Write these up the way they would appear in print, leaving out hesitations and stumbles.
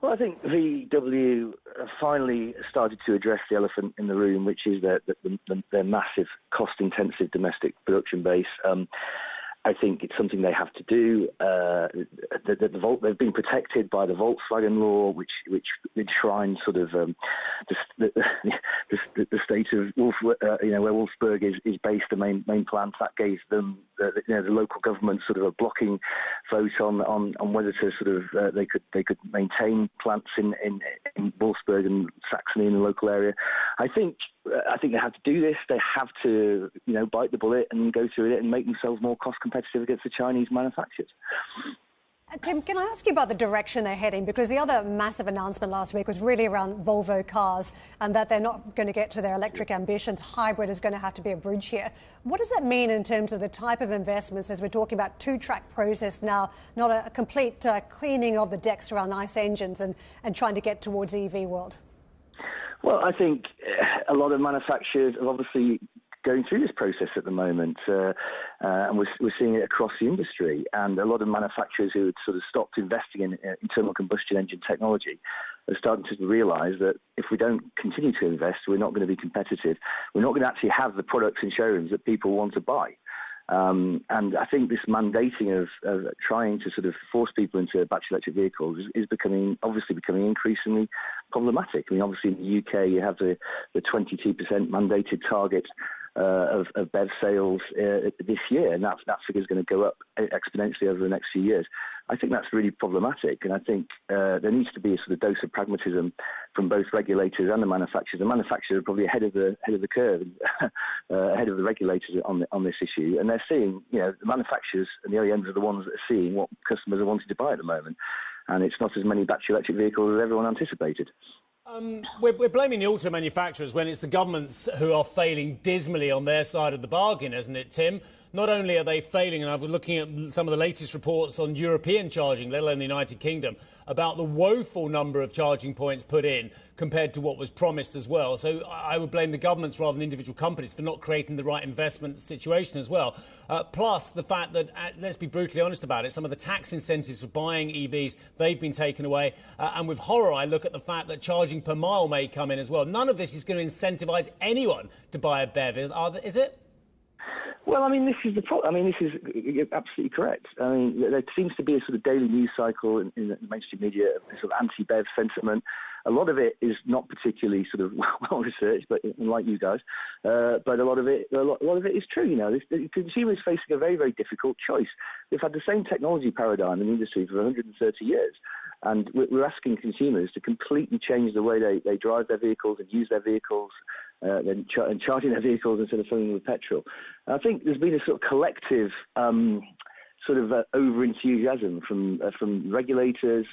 Well, I think VW finally started to address the elephant in the room, which is their massive cost-intensive domestic production base. I think it's something they have to do. They've been protected by the Volkswagen law, which enshrines sort of the state of where Wolfsburg is based, the main plant. That gave them the local government sort of a blocking vote on whether to sort of they could maintain plants in Wolfsburg and Saxony in the local area. I think they have to do this. They have to, bite the bullet and go through it and make themselves more cost competitive against the Chinese manufacturers. Tim, can I ask you about the direction they're heading? Because the other massive announcement last week was really around Volvo cars and that they're not going to get to their electric ambitions. Hybrid is going to have to be a bridge here. What does that mean in terms of the type of investments, as we're talking about two-track process now, not a complete cleaning of the decks around ICE engines and trying to get towards the EV world? Well, I think a lot of manufacturers are obviously going through this process at the moment, and we're seeing it across the industry. And a lot of manufacturers who had sort of stopped investing in internal combustion engine technology are starting to realise that if we don't continue to invest, we're not going to be competitive. We're not going to actually have the products in showrooms that people want to buy. And I think this mandating of trying to sort of force people into battery electric vehicles is becoming increasingly problematic. I mean, obviously in the UK you have the 22% mandated target of BEV sales this year, and that figure is going to go up exponentially over the next few years. I think that's really problematic, and I think there needs to be a sort of dose of pragmatism from both regulators and the manufacturers. The manufacturers are probably ahead of the curve, ahead of the regulators on this issue, and they're seeing, the manufacturers and the OEMs are the ones that are seeing what customers are wanting to buy at the moment, and it's not as many battery electric vehicles as everyone anticipated. We're blaming the auto manufacturers when it's the governments who are failing dismally on their side of the bargain, isn't it, Tim? Not only are they failing, and I was looking at some of the latest reports on European charging, let alone the United Kingdom, about the woeful number of charging points put in compared to what was promised as well. So I would blame the governments rather than individual companies for not creating the right investment situation as well. Plus the fact that, let's be brutally honest about it, some of the tax incentives for buying EVs, they've been taken away. And with horror, I look at the fact that charging per mile may come in as well. None of this is going to incentivise anyone to buy a BEV, is it? Well, I mean, this is the problem. I mean, you're absolutely correct. I mean, there seems to be a sort of daily news cycle in the mainstream media, a sort of anti-BEV sentiment. A lot of it is not particularly sort of well researched, but like you guys, but a lot of it is true. The consumer is facing a very, very difficult choice. They've had the same technology paradigm in the industry for 130 years, and we're asking consumers to completely change the way they drive their vehicles and use their vehicles, and charging their vehicles instead of filling them with petrol. And I think there's been a sort of collective over-enthusiasm from regulators,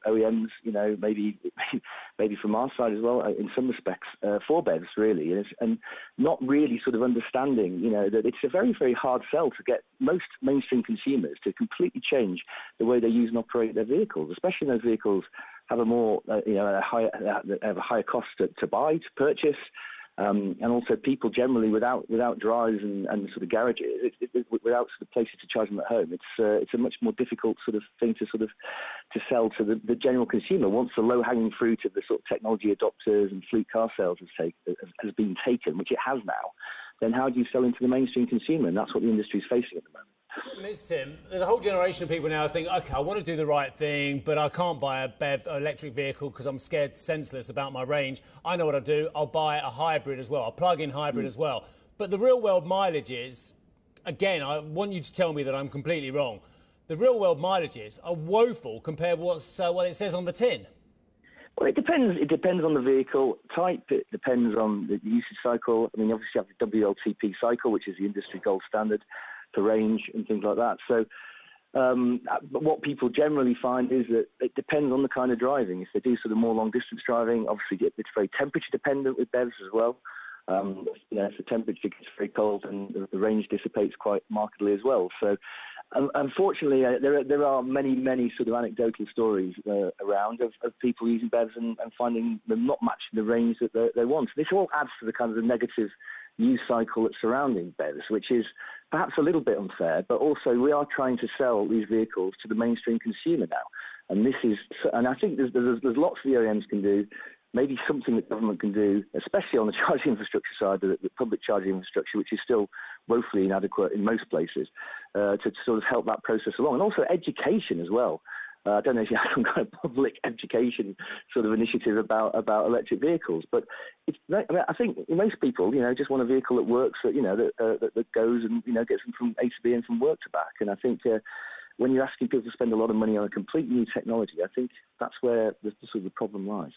OEMs, maybe from our side as well, in some respects, for BEVs, really, and not really sort of understanding, that it's a very, very hard sell to get most mainstream consumers to completely change the way they use and operate their vehicles, especially those vehicles have a higher cost to buy, to purchase. And also people generally without drives and sort of garages, without sort of places to charge them at home, it's a much more difficult sort of thing to sell to the general consumer. Once the low-hanging fruit of the sort of technology adopters and fleet car sales has been taken, which it has now, then how do you sell into the mainstream consumer? And that's what the industry is facing at the moment. Ms. Tim, there's a whole generation of people now who think, OK, I want to do the right thing, but I can't buy a BEV electric vehicle because I'm scared senseless about my range. I know what I'll do. I'll buy a hybrid as well, a plug-in hybrid as well. But the real-world mileages, again, I want you to tell me that I'm completely wrong. The real-world mileages are woeful compared to what it says on the tin. Well, it depends. It depends on the vehicle type. It depends on the usage cycle. I mean, obviously you have the WLTP cycle, which is the industry gold standard for range and things like that. So but what people generally find is that it depends on the kind of driving. If they do sort of more long-distance driving, obviously it's very temperature-dependent with BEVs as well. If the temperature gets very cold, and the range dissipates quite markedly as well. So unfortunately, there are many sort of anecdotal stories around of people using BEVs and finding them not matching the range that they want. This all adds to the kind of the negative news cycle that's surrounding BEVs, which is perhaps a little bit unfair, but also we are trying to sell these vehicles to the mainstream consumer now. And I think there's lots of the OEMs can do. Maybe something that government can do, especially on the charging infrastructure side, the public charging infrastructure, which is still woefully inadequate in most places, to sort of help that process along. And also education as well. I don't know if you have some kind of public education sort of initiative about electric vehicles, but I think most people, just want a vehicle that works, that goes and, gets them from A to B and from work to back. And I think when you're asking people to spend a lot of money on a complete new technology, I think that's where the problem lies.